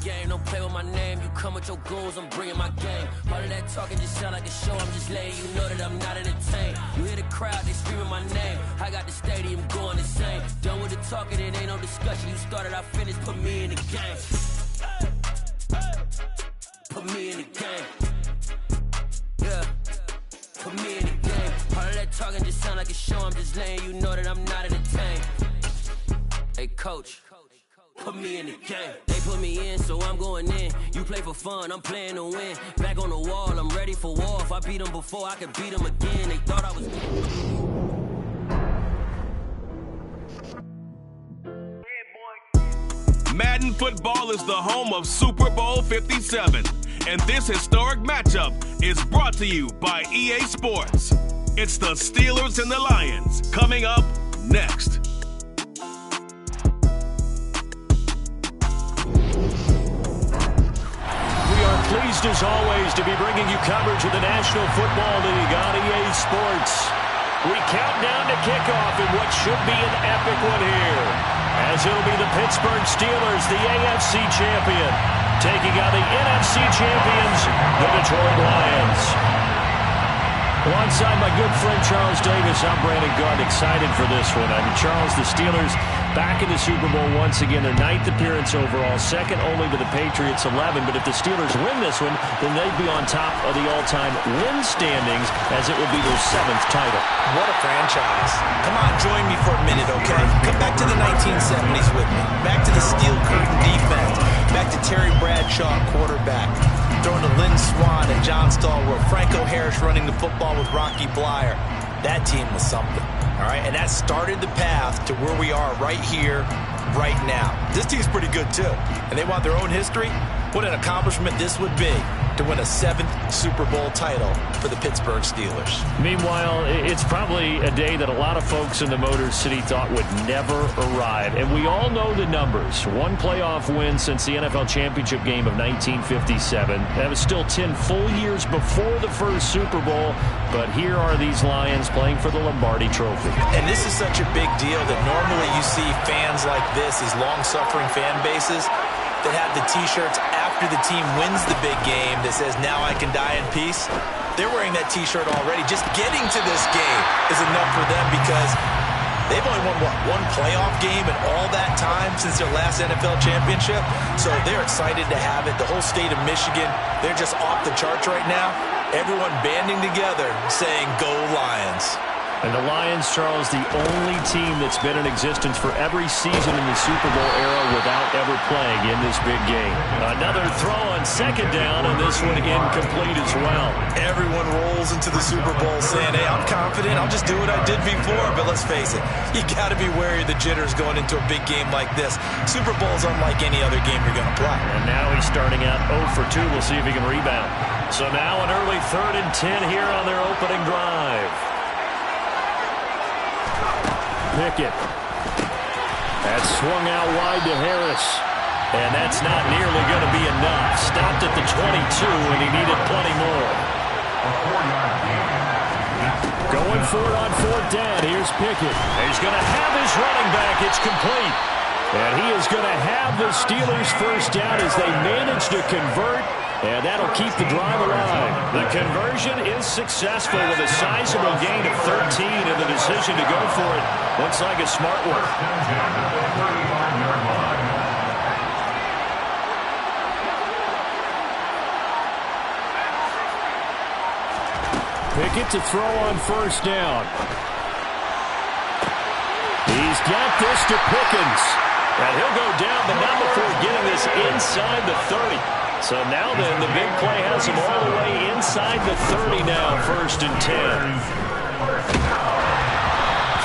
game, don't play with my name. You come with your goons, I'm bringing my game. All of that talking just sound like a show, I'm just letting you know that I'm not entertained. You hear the crowd, they screaming my name. I got the stadium going insane. Done with the talking, it ain't no discussion. You started, I finished, put me in the game. Put me in the game. Yeah, put me in the game. All of that talking just sound like a show, I'm just letting you know that I'm not entertained. Hey coach, put me in the game. They put me in, so I'm going in. You play for fun, I'm playing to win. Back on the wall, I'm ready for war. If I beat them before, I could beat them again. They thought I was... Madden Football is the home of Super Bowl 57. And this historic matchup is brought to you by EA Sports. It's the Steelers and the Lions coming up next. Pleased as always to be bringing you coverage of the National Football League on EA Sports. We count down to kickoff in what should be an epic one here, as it'll be the Pittsburgh Steelers, the AFC champion, taking on the NFC champions, the Detroit Lions. Alongside my good friend Charles Davis, I'm Brandon Gaudin, excited for this one. I mean, Charles, the Steelers back in the Super Bowl once again, their 9th appearance overall, second only to the Patriots' 11. But if the Steelers win this one, then they'd be on top of the all-time win standings, as it would be their 7th title. What a franchise. Come on, join me for a minute, okay? Come back to the 1970s with me. Back to the steel curtain defense. Back to Terry Bradshaw, quarterback. Throwing to Lynn Swann and John Stallworth. Franco Harris running the football with Rocky Bleier. That team was something. All right, and that started the path to where we are right here, right now. This team's pretty good, too. And they want their own history. What an accomplishment this would be to win a 7th Super Bowl title for the Pittsburgh Steelers. Meanwhile, it's probably a day that a lot of folks in the Motor City thought would never arrive. And we all know the numbers. 1 playoff win since the NFL championship game of 1957. That was still 10 full years before the first Super Bowl. But here are these Lions playing for the Lombardi Trophy. And this is such a big deal that normally you see fans like this, these long-suffering fan bases, that have the T-shirts after the team wins the big game that says, "Now I can die in peace." They're wearing that T-shirt already. Just getting to this game is enough for them because they've only won, what, 1 playoff game in all that time since their last NFL championship. So they're excited to have it. The whole state of Michigan, they're just off the charts right now. Everyone banding together saying, "Go Lions." And the Lions, Charles, the only team that's been in existence for every season in the Super Bowl era without ever playing in this big game. Another throw on 2nd down, and this one incomplete as well. Everyone rolls into the Super Bowl saying, "Hey, I'm confident. I'll just do what I did before." But let's face it, you got to be wary of the jitters going into a big game like this. Super Bowl's unlike any other game you're going to play. And now he's starting out 0 for 2. We'll see if he can rebound. So now an early 3rd and 10 here on their opening drive. Pickett. That swung out wide to Harris. And that's not nearly going to be enough. Stopped at the 22, and he needed plenty more. Going for it on 4th down. Here's Pickett. He's going to have his running back. It's complete. And he is going to have the Steelers' first down as they manage to convert. And that'll keep the drive alive. The conversion is successful with a sizable gain of 13, and the decision to go for it looks like a smart one. Pickett to throw on 1st down. He's got this to Pickens. And he'll go down, but not before getting this inside the 30. So now then, the big play has him all the way inside the 30 now, 1st and 10.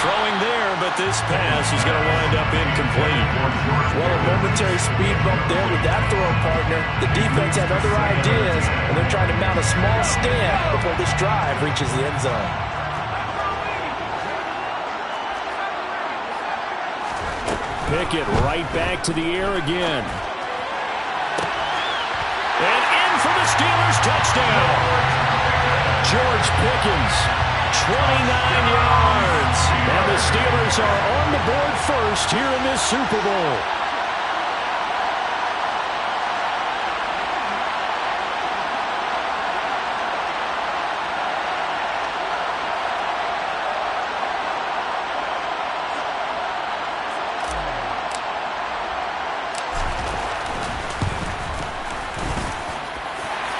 Throwing there, but this pass is going to wind up incomplete. Well, a momentary speed bump there with that throw partner. The defense had other ideas, and they're trying to mount a small stand before this drive reaches the end zone. Pickett right back to the air again. And in for the Steelers touchdown. George Pickens, 29 yards. And the Steelers are on the board first here in this Super Bowl.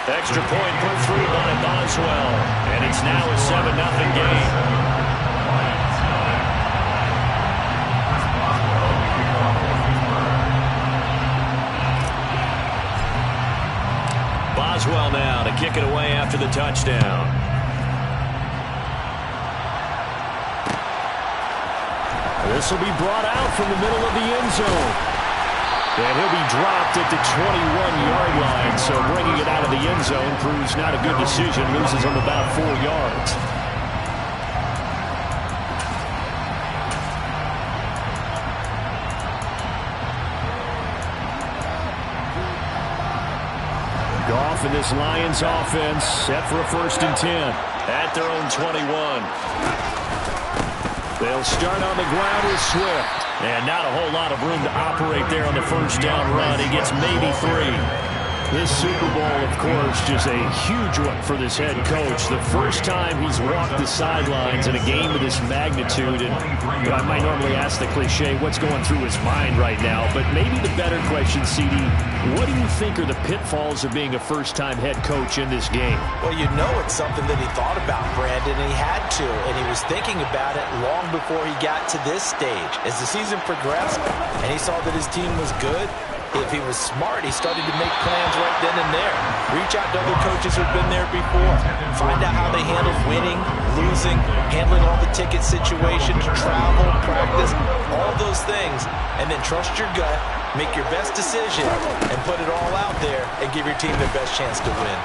Extra point put through by Boswell. And it's now a 7-0 game. Boswell now to kick it away after the touchdown. This will be brought out from the middle of the end zone. And he'll be dropped at the 21-yard line. So bringing it out of the end zone proves not a good decision. Loses him about 4 yards. Goff and this Lions offense set for a 1st and 10 at their own 21. They'll start on the ground with Swift. And not a whole lot of room to operate there on the 1st down run. He gets maybe 3. This Super Bowl, of course, just a huge one for this head coach. The first time he's walked the sidelines in a game of this magnitude. And I might normally ask the cliche, what's going through his mind right now? But maybe the better question, CD, what do you think are the pitfalls of being a first-time head coach in this game? Well, you know it's something that he thought about, Brandon, and he had to. And he was thinking about it long before he got to this stage. As the season progressed and he saw that his team was good, if he was smart, he started to make plans right then and there. Reach out to other coaches who've been there before. Find out how they handled winning, losing, handling all the ticket situations, travel, practice, all those things. And then trust your gut, make your best decision, and put it all out there and give your team the best chance to win.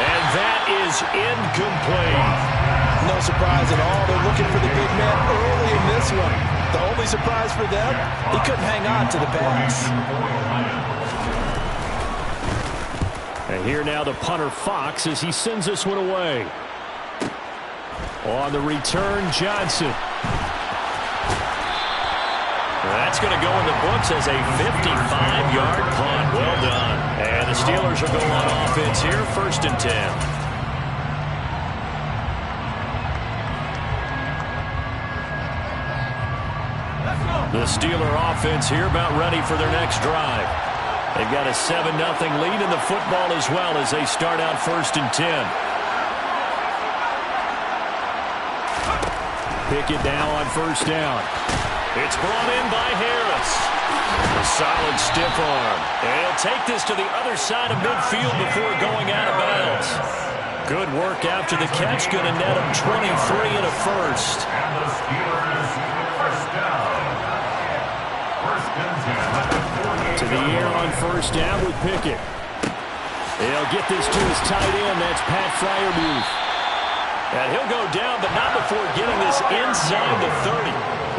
And that is incomplete. No surprise at all. They're looking for the big man early in this one. The only surprise for them, he couldn't hang on to the pass. And here now the punter Fox as he sends this one away. On the return, Johnson. That's going to go in the books as a 55-yard punt. Well done. And the Steelers will go on offense here, 1st and 10. The Steeler offense here about ready for their next drive. They've got a 7-0 lead in the football as well as they start out 1st and 10. Pickett now on 1st down. It's brought in by Harris. A solid stiff arm. And he'll take this to the other side of midfield before going out of bounds. Good work after the catch. Going to net him 23 and a 1st. And the Steelers first down. To the air on 1st down with Pickett. They'll get this to his tight end. That's Pat Freiermuth. And he'll go down, but not before getting this inside the 30.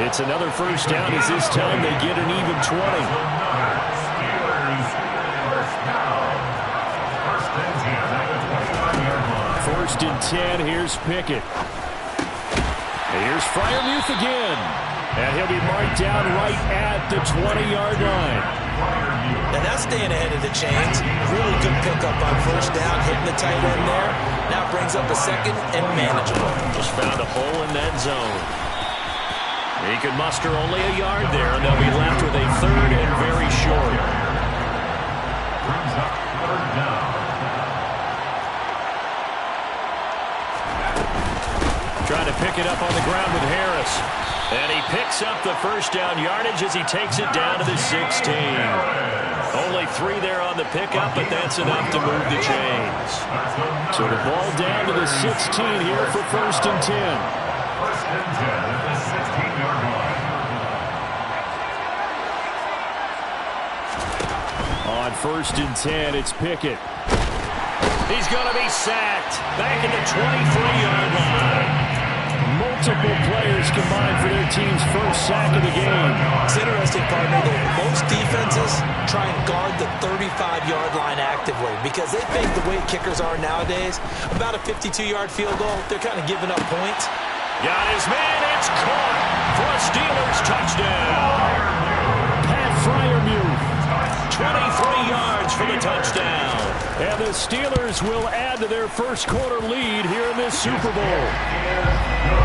It's another 1st down as this time they get an even 20. Steelers first down. 1st and 10 at the 25-yard line. 1st and 10. Here's Pickett. And here's Freiermuth again. And he'll be marked down right at the 20-yard line. And that's staying ahead of the chains. Really good pickup on 1st down, hitting the tight end there. Now brings up a 2nd and manageable. Just found a hole in that zone. He can muster only a yard there, and they'll be left with a 3rd and very short. Brings up 3rd down. Trying to pick it up on the ground with Harris. And he picks up the 1st down yardage as he takes it down to the 16. Only 3 there on the pickup, but that's enough to move the chains. So the ball down to the 16 here for 1st and 10. 1st and 10 at the 16-yard line. On 1st and 10, it's Pickett. He's going to be sacked. Back at the 23-yard line. Multiple players combined for their team's 1st sack of the game. It's interesting, partner, that most defenses try and guard the 35-yard line actively because they think the way kickers are nowadays, about a 52-yard field goal, they're kind of giving up points. Got his man. It's caught for a Steelers touchdown. Pat Freiermuth, 23 yards for the touchdown. And the Steelers will add to their 1st quarter lead here in this Super Bowl.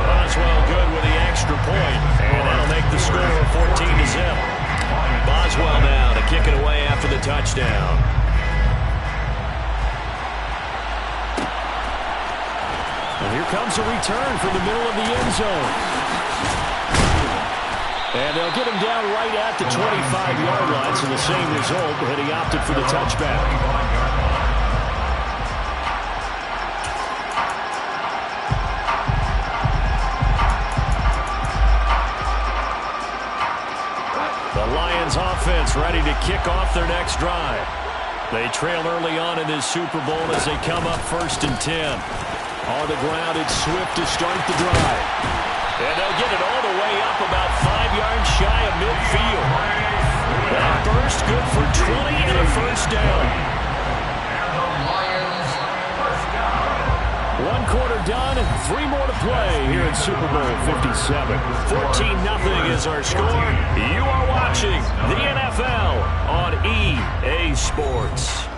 Boswell good with the extra point, and that'll make the score 14-0. Boswell now to kick it away after the touchdown. comes a return from the middle of the end zone. And they'll get him down right at the 25-yard line, so the same result, but he opted for the touchback. Offense ready to kick off their next drive. They trail early on in this Super Bowl as they come up 1st and 10. On the ground, it's Swift to start the drive. And they'll get it all the way up about 5 yards shy of midfield. That burst good for 20 and a first down. One quarter done, 3 more to play here in Super Bowl 57. 14-0 is our score. You are watching the NFL on EA Sports.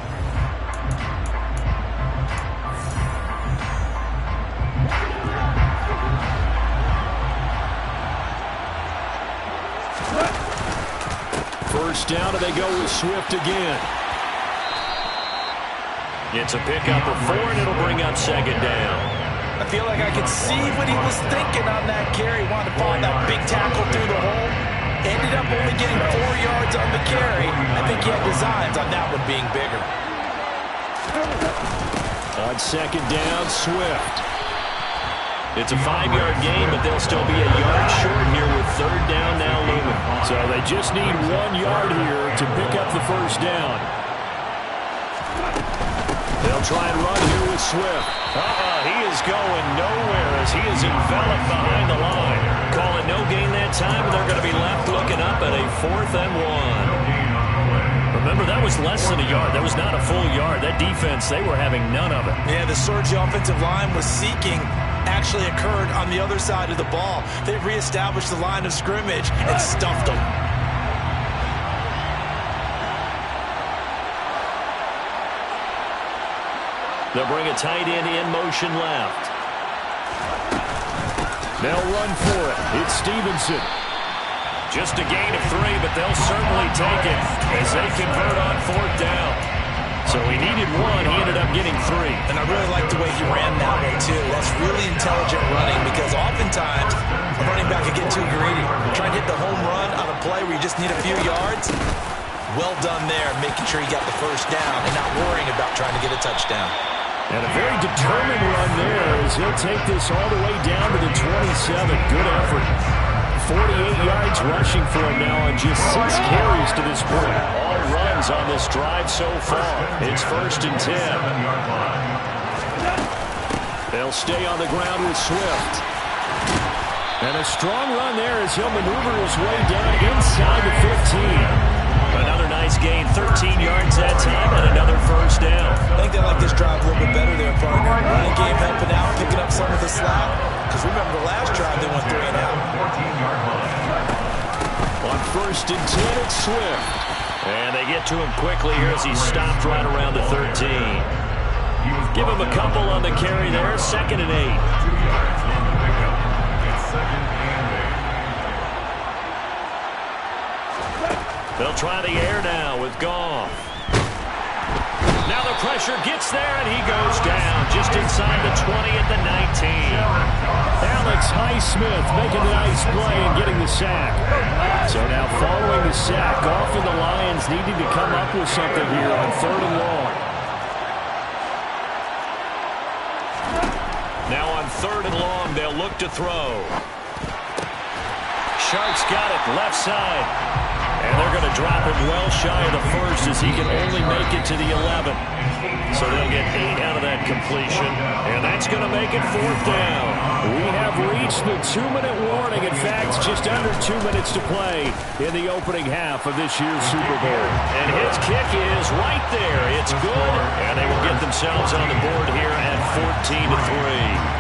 First down, and they go with Swift again. It's a pickup of 4, and it'll bring up 2nd down. I feel like I could see what he was thinking on that carry. Wanted to find that big tackle through the hole. Ended up only getting 4 yards on the carry. I think he had designs on that one being bigger. On 2nd down, Swift. It's a 5-yard gain, but they'll still be a yard short here with 3rd down now looming. So they just need 1 yard here to pick up the first down. They'll try and run here with Swift. He is going nowhere as he is enveloped behind the line. Call it no gain that time, and they're going to be left looking up at a 4th and 1. Remember, that was less than a yard. That was not a full yard. That defense, they were having none of it. Yeah, the surge the offensive line was seeking actually occurred on the other side of the ball. They reestablished the line of scrimmage and stuffed them. They'll bring a tight end in motion left. They'll run for it. It's Stevenson. Just a gain of 3, but they'll certainly take it as they convert on 4th down. So he needed 1. He ended up getting 3. And I really like the way he ran that way, too. That's really intelligent running because oftentimes a running back can get too greedy. Try and hit the home run on a play where you just need a few yards. Well done there, making sure he got the first down and not worrying about trying to get a touchdown. And a very determined run there as he'll take this all the way down to the 27. Good effort. 48 yards rushing for him now on just 6 carries to this point. All runs on this drive so far. It's 1st and 10. They'll stay on the ground with Swift. And a strong run there as he'll maneuver his way down inside the 15. Another nice gain, 13 yards that time, and another first down. I think they like this drive a little bit better there, partner. Running game helping out, picking up some of the slack. Because remember the last drive, they went 3 and out. On 1st and 10, it's Swift. And they get to him quickly here as he stopped right around the 13. Give him a couple on the carry there, 2nd and 8. They'll try the air now with Goff. Now the pressure gets there, and he goes down just inside the 20 at the 19. Alex Highsmith making the nice play and getting the sack. So now following the sack, Goff and the Lions needing to come up with something here on 3rd and long. Now on 3rd and long, they'll look to throw. Sharks got it, left side. And they're going to drop him well shy of the 1st as he can only make it to the 11. So they'll get 8 out of that completion. And that's going to make it 4th down. We have reached the 2-minute warning. In fact, just under 2 minutes to play in the opening half of this year's Super Bowl. And his kick is right there. It's good. And they will get themselves on the board here at 14-3.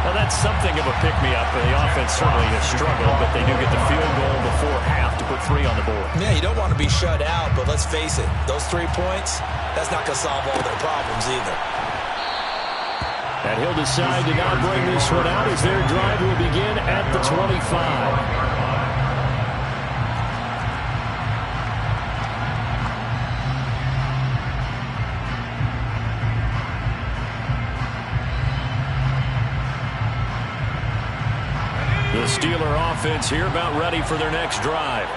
Now, that's something of a pick-me-up. The offense certainly has struggled, but they do get the field goal before half to put 3 on the board. Yeah, you don't want to be shut out, but let's face it, those 3 points, that's not going to solve all their problems either. And he'll decide to not bring this one out as their drive will begin at the 25. The Steeler offense here about ready for their next drive.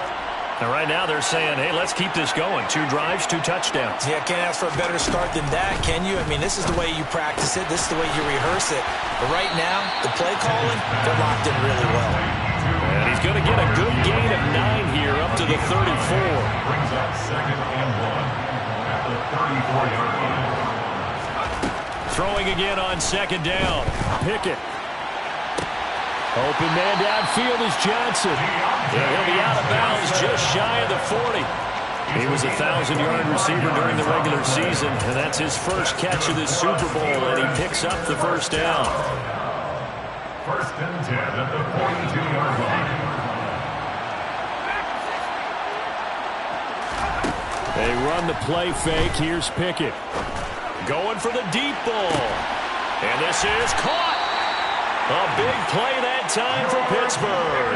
And right now they're saying, hey, let's keep this going. 2 drives, 2 touchdowns. Yeah, can't ask for a better start than that, can you? I mean, this is the way you practice it. This is the way you rehearse it. But right now, the play calling, they're locked in really well. And he's going to get a good gain of 9 here up to the 34. Brings up 2nd and 1 at the 34-yard line. Throwing again on 2nd down. Pickett. Open man downfield is Johnson. And he'll be out of bounds just shy of the 40. He was a 1,000-yard receiver during the regular season, and that's his first catch of this Super Bowl, and he picks up the first down. 1st and 10 at the 42-yard line. They run the play fake. Here's Pickett. Going for the deep ball. And this is caught. A big play that time for Pittsburgh.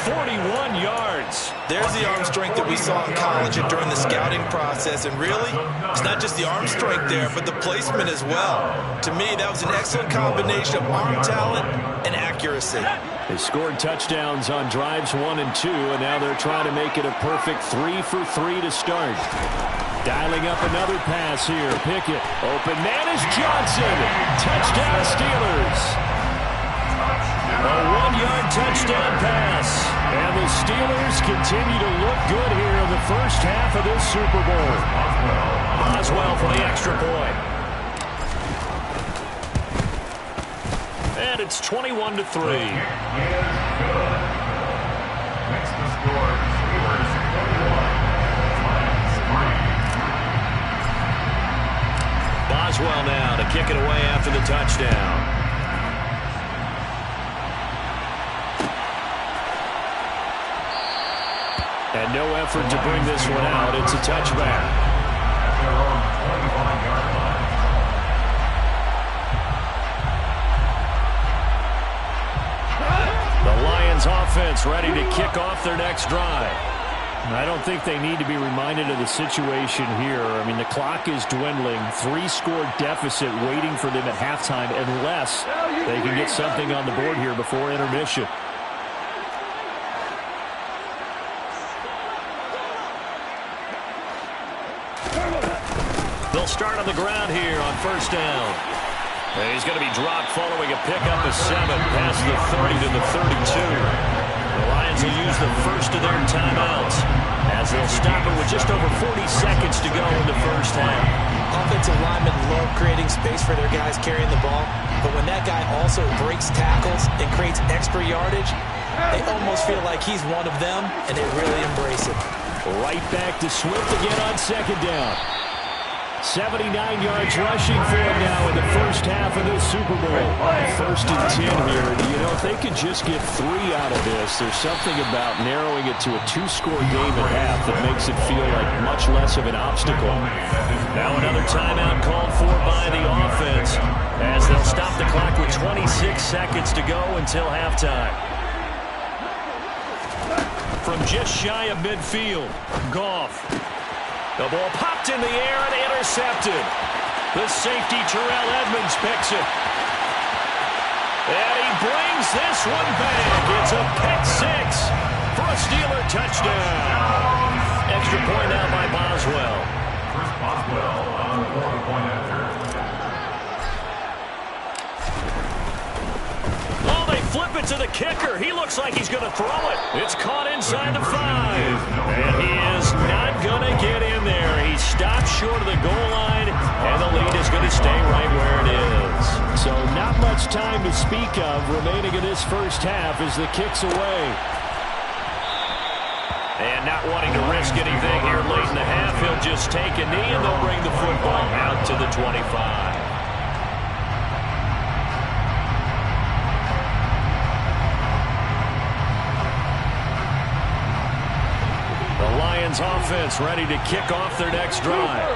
41 yards. There's the arm strength that we saw in college and during the scouting process. And really, it's not just the arm strength there, but the placement as well. To me, that was an excellent combination of arm talent and accuracy. They scored touchdowns on drives 1 and 2, and now they're trying to make it a perfect 3 for 3 to start. Dialing up another pass here. Pickett. Open man is Johnson. Touchdown Steelers. A 1-yard touchdown pass. And the Steelers continue to look good here in the first half of this Super Bowl. Boswell for the extra point. And it's 21-3. Next to score, Steelers 21, Lions 3. Boswell now to kick it away after the touchdown. And no effort to bring this one out. It's a touchback. At their own 25-yard line. The Lions offense ready to kick off their next drive. I don't think they need to be reminded of the situation here. I mean, the clock is dwindling. 3-score deficit waiting for them at halftime unless they can get something on the board here before intermission. They'll start on the ground here on 1st down. And he's going to be dropped following a pickup of 7 past the 30 to the 32. The Lions will use the first of their timeouts as they'll stop it with just over 40 seconds to go in the first half. Offensive linemen love creating space for their guys carrying the ball, but when that guy also breaks tackles and creates extra yardage, they almost feel like he's one of them, and they really embrace it. Right back to Swift again on 2nd down. 79 yards rushing for him now in the first half of this Super Bowl. 1st and 10 here. You know, if they could just get 3 out of this, there's something about narrowing it to a 2-score game at half that makes it feel like much less of an obstacle. Now another timeout called for by the offense as they'll stop the clock with 26 seconds to go until halftime. From just shy of midfield, Goff. The ball popped in the air and intercepted. The safety, Terrell Edmonds, picks it. And he brings this one back. It's a pick 6 for a Steeler touchdown. Extra point now by Boswell. Chris Boswell on the 40-point after. Oh, they flip it to the kicker. He looks like he's going to throw it. It's caught inside the 5. And he is not going to get in there. He stopped short of the goal line, and the lead is going to stay right where it is. So not much time to speak of remaining in this first half as the kick's away. And not wanting to risk anything here late in the half, he'll just take a knee, and they'll bring the football out to the 25. Offense ready to kick off their next drive.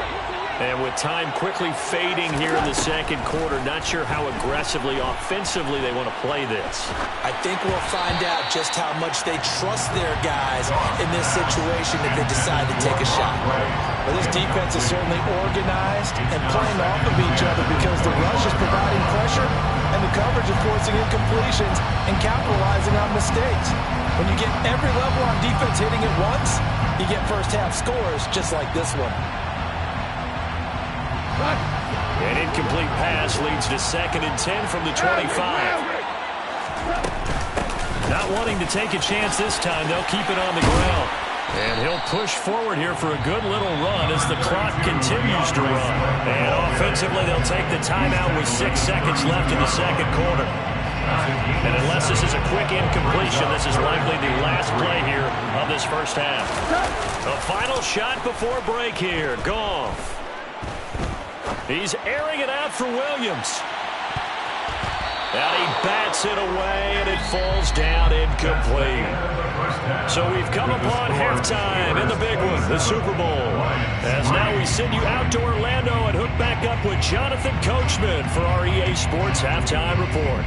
And with time quickly fading here in the second quarter, not sure how aggressively, offensively they want to play this. I think we'll find out just how much they trust their guys in this situation if they decide to take a shot. Well, this defense is certainly organized and playing off of each other because the rush is providing pressure and the coverage is forcing incompletions and capitalizing on mistakes. When you get every level on defense hitting at once, you get first-half scores just like this one. An incomplete pass leads to 2nd and 10 from the 25. Not wanting to take a chance this time, they'll keep it on the ground. And he'll push forward here for a good little run as the clock continues to run. And offensively, they'll take the timeout with 6 seconds left in the second quarter. And unless this is a quick incompletion, this is likely the last play here of this first half. The final shot before break here. Goff. He's airing it out for Williams. And he bats it away, and it falls down incomplete. So we've come upon halftime in the big one, the Super Bowl. As now we send you out to Orlando and hook back up with Jonathan Coachman for our EA Sports Halftime Report.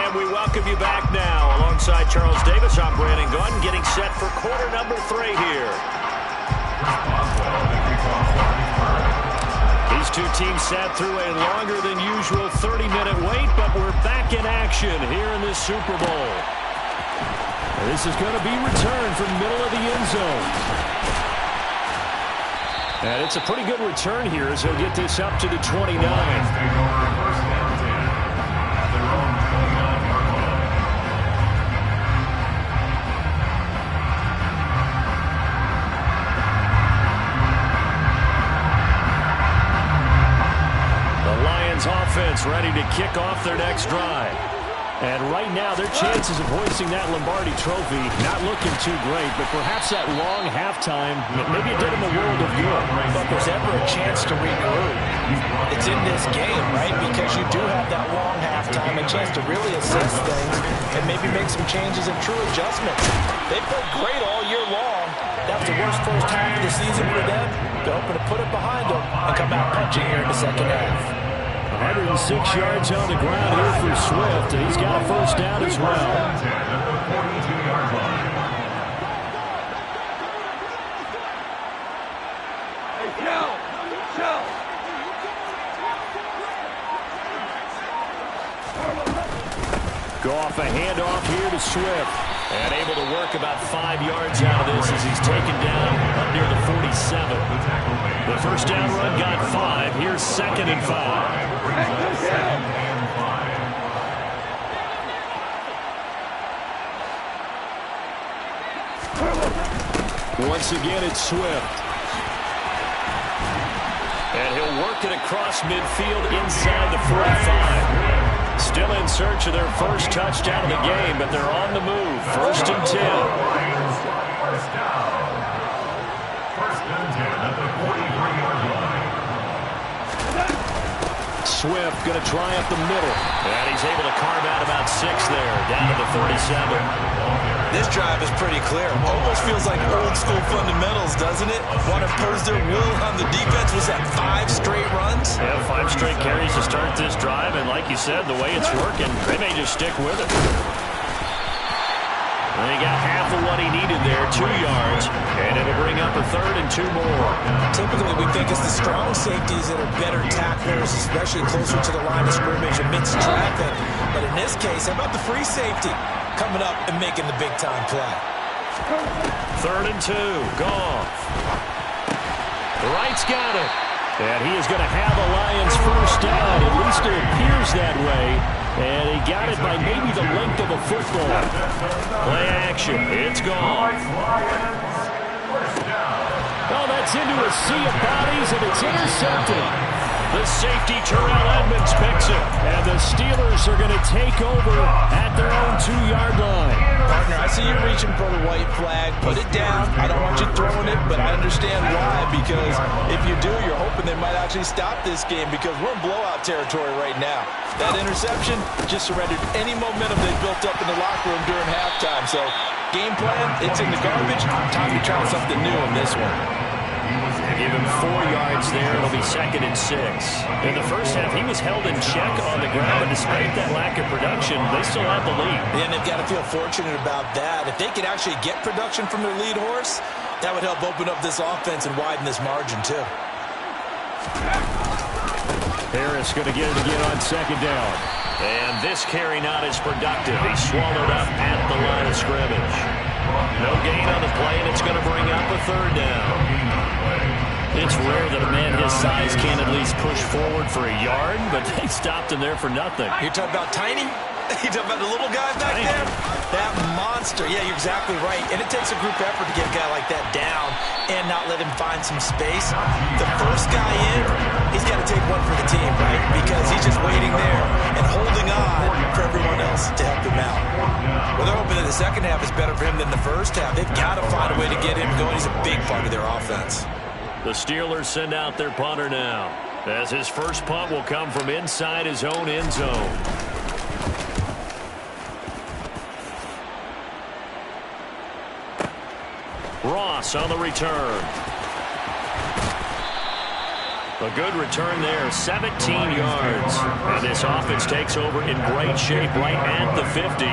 We welcome you back now. Alongside Charles Davis, I'm Brandon Gunn, getting set for quarter number 3 here. These two teams sat through a longer than usual 30-minute wait, but we're back in action here in this Super Bowl. This is going to be returned from the middle of the end zone. And it's a pretty good return here as he'll get this up to the 29. Offense ready to kick off their next drive. And right now, their chances of hoisting that Lombardi trophy not looking too great, but perhaps that long halftime, maybe it did them a world of good. But there's ever a chance to regroup. It's in this game, right? Because you do have that long halftime, a chance to really assess things and maybe make some changes and true adjustments. They played great all year long. That was the worst first half of the season for them. They're hoping to put it behind them and come out punching here in the second half. 106 yards on the ground here for Swift, and he's got a first down as well. Goff a handoff here to Swift. And able to work about 5 yards out of this as he's taken down up near the 47. The first down run got 5. Here's 2nd and 5. Once again, it's Swift. And he'll work it across midfield inside the 45. Still in search of their first touchdown of the game, but they're on the move. 1st and 10. First and 10 at the 43-yard line. Swift going to try up the middle. And he's able to carve out about 6 there, down to the 37. This drive is pretty clear. Almost feels like old school fundamentals, doesn't it? Want to impose their will on the defense. Was that 5 straight runs? Yeah, 5 straight carries to start this drive. And like you said, the way it's working, they may just stick with it. And he got half of what he needed there, 2 yards. And it'll bring up a 3rd and 2 more. Typically, we think it's the strong safeties that are better tacklers, especially closer to the line of scrimmage amidst traffic. But in this case, how about the free safety coming up and making the big-time play? 3rd and 2. Goff. Wright's got it. And he is going to have a Lions first down. At least it appears that way. And he got it by maybe the length of a football. Play action. It's gone. Oh, that's into a sea of bodies, and it's intercepted. The safety, Terrell Edmonds, picks it. And the Steelers Steelers are going to take over at their own 2-yard line. Partner, I see you reaching for the white flag. Put it down. I don't want you throwing it, but I understand why. Because if you do, you're hoping they might actually stop this game because we're in blowout territory right now. That interception just surrendered any momentum they built up in the locker room during halftime. So, game plan, it's in the garbage. Time to try something new in this one. Give him 4 yards there. It'll be 2nd and 6. In the first half, he was held in check on the ground, but despite that lack of production, they still have the lead. And they've got to feel fortunate about that. If they could actually get production from their lead horse, that would help open up this offense and widen this margin, too. Harris going to get it again on 2nd down. And this carry not as productive. He's swallowed up at the line of scrimmage. No gain on the play, and it's going to bring up a 3rd down. It's rare that a man his size can't at least push forward for a yard, but they stopped him there for nothing. You're talking about tiny? You're talking about the little guy back there? That monster. Yeah, you're exactly right. And it takes a group effort to get a guy like that down and not let him find some space. The first guy in, he's got to take one for the team, right? Because he's just waiting there and holding on for everyone else to help him out. Well, they're hoping that the second half is better for him than the first half. They've got to find a way to get him going. He's a big part of their offense. The Steelers send out their punter now, as his first punt will come from inside his own end zone. Ross on the return. A good return there, 17 yards. And this offense takes over in great shape right at the 50,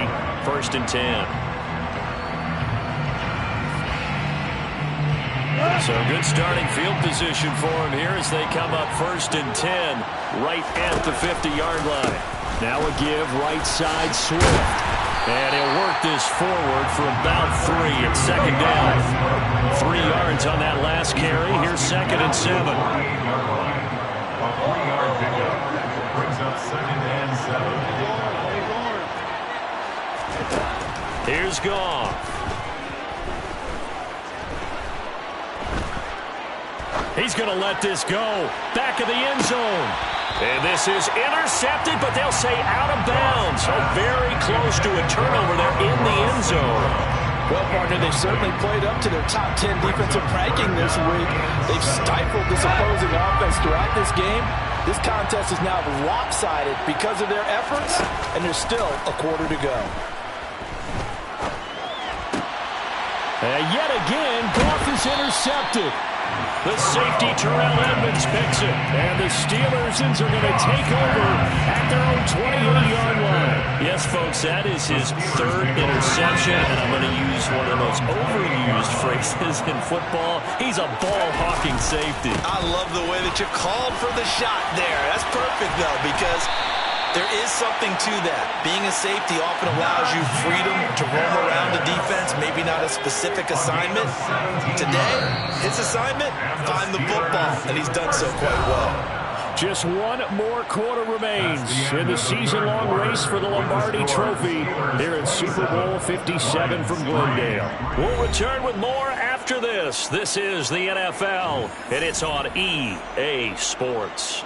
1st and 10. So good starting field position for him here as they come up 1st and 10 right at the 50-yard line. Now a give right side Swift. And he'll work this forward for about 3 at 2nd down. 3 yards on that last carry. Here's 2nd and 7. A 3-yard pickup brings up 2nd and 7. Here's Goff. He's going to let this go. Back of the end zone. And this is intercepted, but they'll say out of bounds. So very close to a turnover there in the end zone. Well, partner, they've certainly played up to their top 10 defensive ranking this week. They've stifled this opposing offense throughout this game. This contest is now lopsided because of their efforts, and there's still a quarter to go. And yet again, Goff is intercepted. The safety, Terrell Edmonds, picks it. And the Steelers are going to take over at their own 28-yard line. Yes, folks, that is his 3rd interception. And I'm going to use one of the most overused phrases in football. He's a ball-hawking safety. I love the way that you called for the shot there. That's perfect, though, because there is something to that. Being a safety often allows you freedom to roam around the defense, maybe not a specific assignment. Today, his assignment, find the football, and he's done so quite well. Just one more quarter remains in the season-long race for the Lombardi Trophy here at Super Bowl 57 from Glendale. We'll return with more after this. This is the NFL, and it's on EA Sports.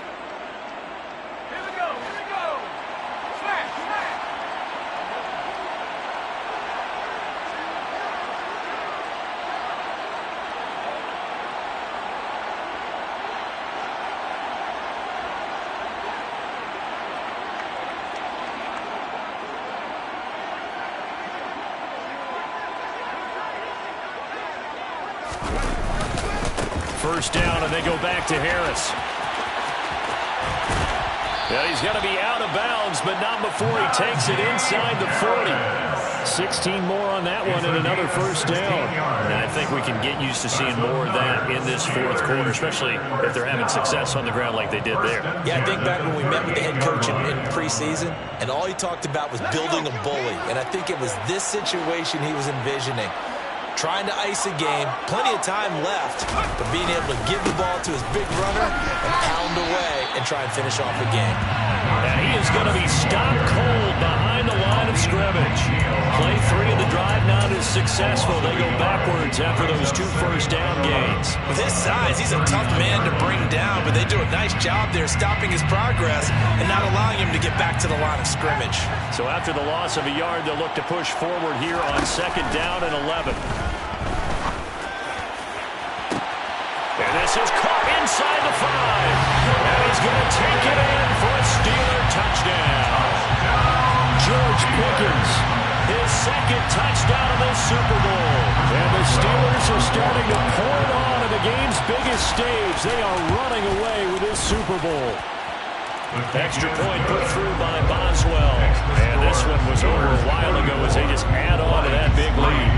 First down, and they go back to Harris. Yeah, he's going to be out of bounds, but not before he takes it inside the 40. 16 more on that one and another first down. And I think we can get used to seeing more of that in this 4th quarter, especially if they're having success on the ground like they did there. Yeah, I think back when we met with the head coach in preseason, and all he talked about was building a bully. And I think it was this situation he was envisioning. Trying to ice a game, plenty of time left, but being able to give the ball to his big runner and pound away and try and finish off the game. And he is going to be stopped cold behind the line of scrimmage. Play 3 of the drive now to successful. They go backwards after those 2 first-down gains. With his size, he's a tough man to bring down, but they do a nice job there stopping his progress and not allowing him to get back to the line of scrimmage. So after the loss of a yard, they'll look to push forward here on 2nd down and 11. And this is caught inside the 5. And he's going to take it in for a Steeler touchdown. George Pickens, his 2nd touchdown of the Super Bowl. And the Steelers are starting to pour it on in the game's biggest stage. They are running away with this Super Bowl. Extra point put through by Boswell. And this one was over a while ago as they just add on to that big lead.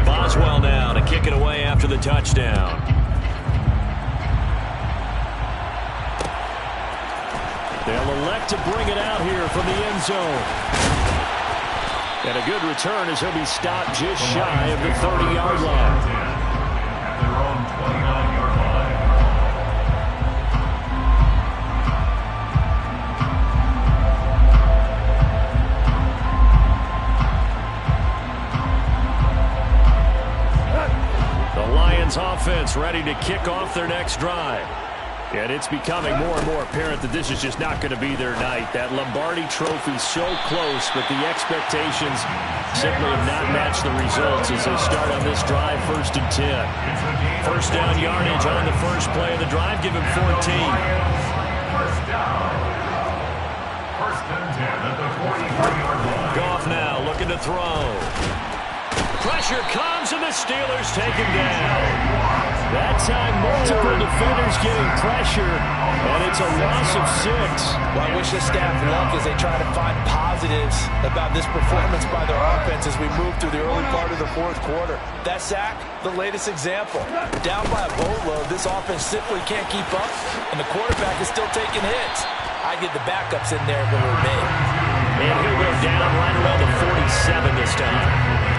Boswell now to kick it away after the touchdown. They'll elect to bring it out here from the end zone. And a good return as he'll be stopped just shy of the 30-yard line. At their own 29-yard line. Offense ready to kick off their next drive. And it's becoming more and more apparent that this is just not going to be their night. That Lombardi Trophy so close, but the expectations simply have not matched the results as they start on this drive 1st and 10. First down yardage on the first play of the drive. Give him 14. First down. 1st and 10 at the 43-yard line. Goff now looking to throw. Pressure comes, and the Steelers take him down. That time, multiple defenders getting pressure, and it's a loss of 6. Well, I wish the staff luck as they try to find positives about this performance by their offense as we move through the early part of the 4th quarter. That sack, the latest example. Down by a boatload, this offense simply can't keep up, and the quarterback is still taking hits. I get the backups in there if it were me. And he'll go down right around the 47 this time.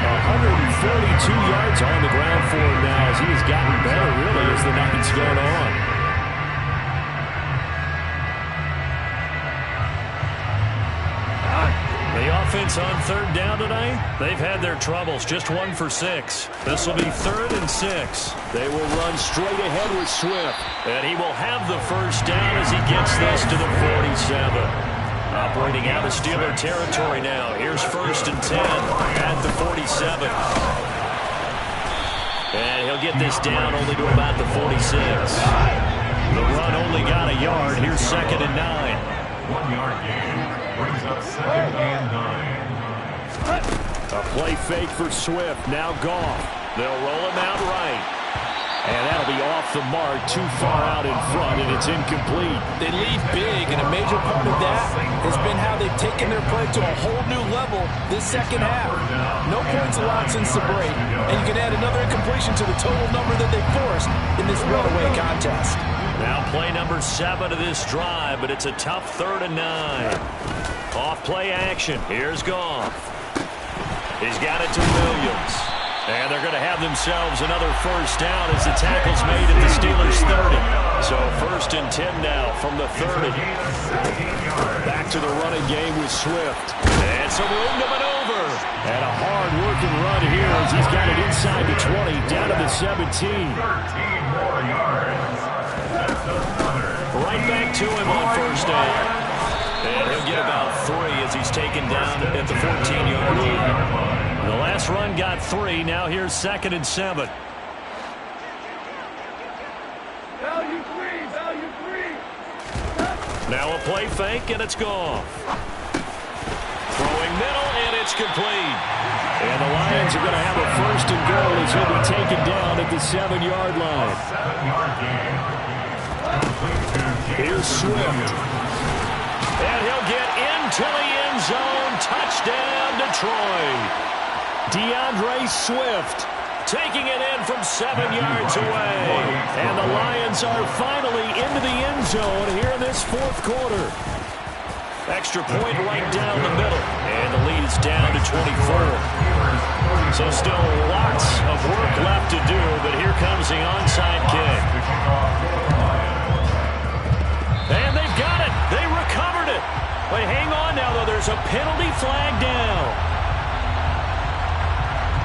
142 yards on the ground for him now as he has gotten better, really, as the night's gone on. The offense on 3rd down tonight, they've had their troubles. Just 1 for 6. This will be 3rd and 6. They will run straight ahead with Swift. And he will have the first down as he gets this to the 47. Operating out of Steeler territory now. Here's 1st and 10 at the 47. And he'll get this down only to about the 46. The run only got a yard. Here's 2nd and 9. 1-yard gain brings up 2nd and 9. A play fake for Swift. Now Goff. They'll roll him out right. And that'll be off the mark, too far out in front, and it's incomplete. They lead big, and a major part of that has been how they've taken their play to a whole new level this 2nd half. No points allowed since the break, and you can add another incompletion to the total number that they forced in this runaway contest. Now play number 7 of this drive, but it's a tough 3rd and 9. Off play action. Here's Goff. He's got it to Williams. And they're going to have themselves another first down as the tackle's made at the Steelers' 30. So 1st and 10 now from the 30. Back to the running game with Swift. And some room to maneuver. And a hard-working run here as he's got it inside the 20, down to the 17. 13 more yards. Right back to him on first down. And he'll get about 3 as he's taken down at the 14-yard line. The last run got 3. Now here's 2nd and 7. Value 3. Now a play fake, and it's Goff. Throwing middle, and it's complete. And the Lions are going to have a 1st and goal as he'll be taken down at the 7-yard line. 7-yard gain. Here's Swift. And he'll get into the end zone. Touchdown, Detroit. DeAndre Swift taking it in from 7 yards away. And the Lions are finally into the end zone here in this 4th quarter. Extra point right down the middle. And the lead is down to 24. So still lots of work left to do, but here comes the onside kick. And they've got it. They recovered it. But hang on now, though. There's a penalty flag down.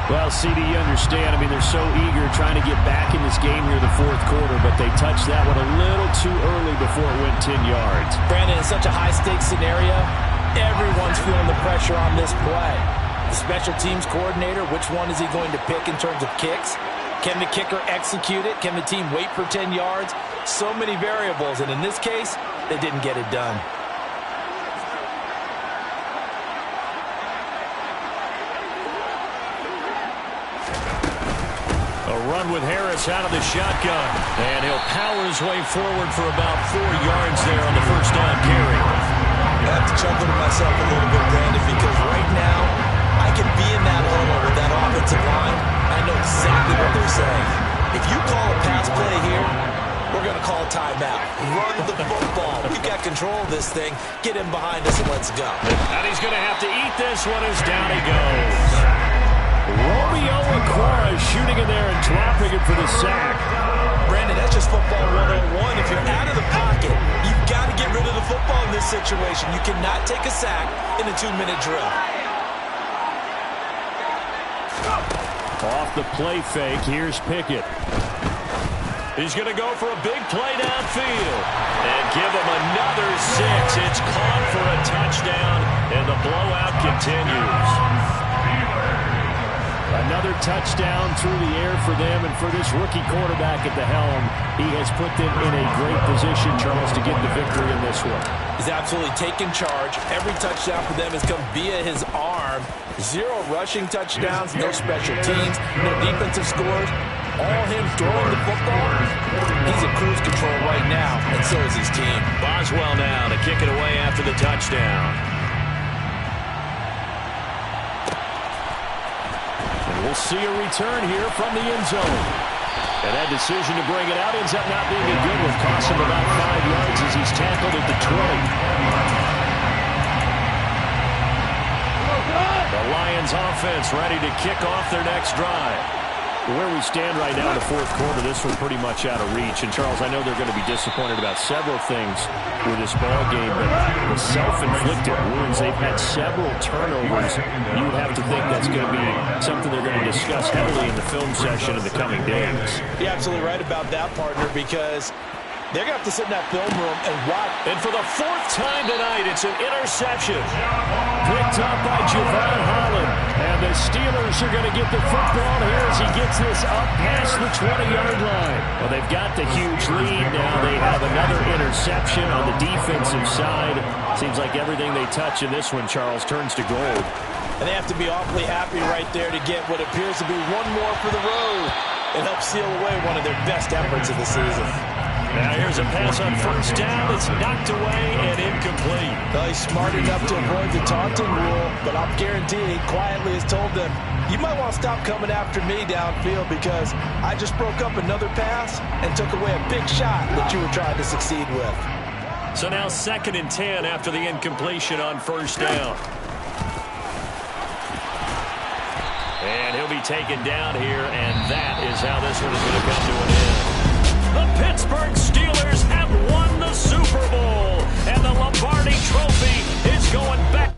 Well, CD, you understand. I mean, they're so eager trying to get back in this game here in the fourth quarter, but they touched that one a little too early before it went 10 yards. Brandon, in such a high-stakes scenario, everyone's feeling the pressure on this play. The special teams coordinator, which one is he going to pick in terms of kicks? Can the kicker execute it? Can the team wait for 10 yards? So many variables, and in this case, they didn't get it done. A run with Harris out of the shotgun, and he'll power his way forward for about 4 yards there on the first down carry. I have to chuckle to myself a little bit, Brandon, because right now, I can be in that huddle with that offensive line. I know exactly what they're saying. If you call a pass play here, we're going to call a timeout. Run the football. We've got control of this thing. Get him behind us and let's go. And he's going to have to eat this one as down he goes. Romeo Okwara shooting in there and dropping it for the sack. Brandon, that's just football 101. If you're out of the pocket, you've got to get rid of the football in this situation. You cannot take a sack in a 2-minute drill. Off the play fake, here's Pickett. He's going to go for a big play downfield and give him another 6. It's caught for a touchdown, and the blowout continues. Another touchdown through the air for them, and for this rookie quarterback at the helm, he has put them in a great position, Charles, to get the victory in this one. He's absolutely taken charge. Every touchdown for them has come via his arm. 0 rushing touchdowns, no special teams, no defensive scores. All him throwing the football. He's in cruise control right now, and so is his team. Boswell now to kick it away after the touchdown. We'll see a return here from the end zone. And that decision to bring it out ends up not being a good one. Costs him about 5 yards as he's tackled at the 20. The Lions offense ready to kick off their next drive. Where we stand right now in the fourth quarter, this one's pretty much out of reach. And, Charles, I know they're going to be disappointed about several things with this ball game, but the self-inflicted wounds, they've had several turnovers. You would have to think that's going to be something they're going to discuss heavily in the film session in the coming days. You're absolutely right about that, partner, because they're going to have to sit in that film room and watch. And for the 4th time tonight, it's an interception. Picked up by Javon Holland. And the Steelers are going to get the football here as he gets this up past the 20-yard line. Well, they've got the huge lead. Now they have another interception on the defensive side. Seems like everything they touch in this one, Charles, turns to gold. And they have to be awfully happy right there to get what appears to be one more for the road and help seal away one of their best efforts of the season. Now here's a pass on first down. It's knocked away and incomplete. Well, he's smart enough to avoid the taunting rule, but I'm guaranteeing he quietly has told them, you might want to stop coming after me downfield because I just broke up another pass and took away a big shot that you were trying to succeed with. So now 2nd and 10 after the incompletion on first down. And he'll be taken down here, and that is how this one is going to come to an end. The Pittsburgh Steelers have won the Super Bowl, and the Lombardi Trophy is going back.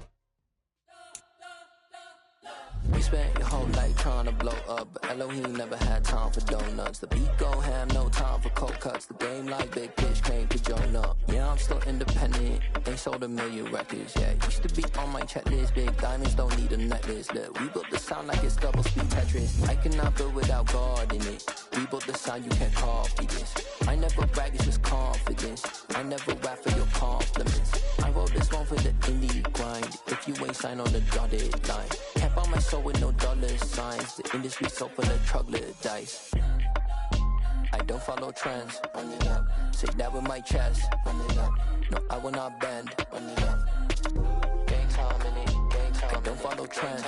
You spent your whole life trying to blow up, but Elohim never had time for donuts. The beat go ham, no time for cold cuts. The game like Big Pitch came to join up. Yeah, I'm still independent. They sold 1 million records, yeah. Used to be on my checklist. Big diamonds don't need a necklace. Look, we built the sound like it's double speed Tetris. I cannot build without God in it. We built the sound, you can't copy this. I never brag, it's just confidence. I never rap for your compliments. I wrote this one for the indie grind. If you ain't signed on the dotted line, can't buy my soul with no dollar signs. The industry so full of troglodytes. I don't follow trends. Run it up. Say that with my chest. Run it up. No, I will not bend. Run it up. Gang time in it. Gang time. I don't follow trends.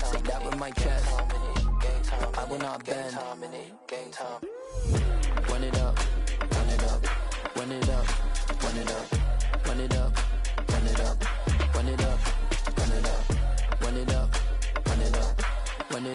Say that with my chest. No, I will not bend. Gang time. Run it up. Run it up. Run it up. Run it up.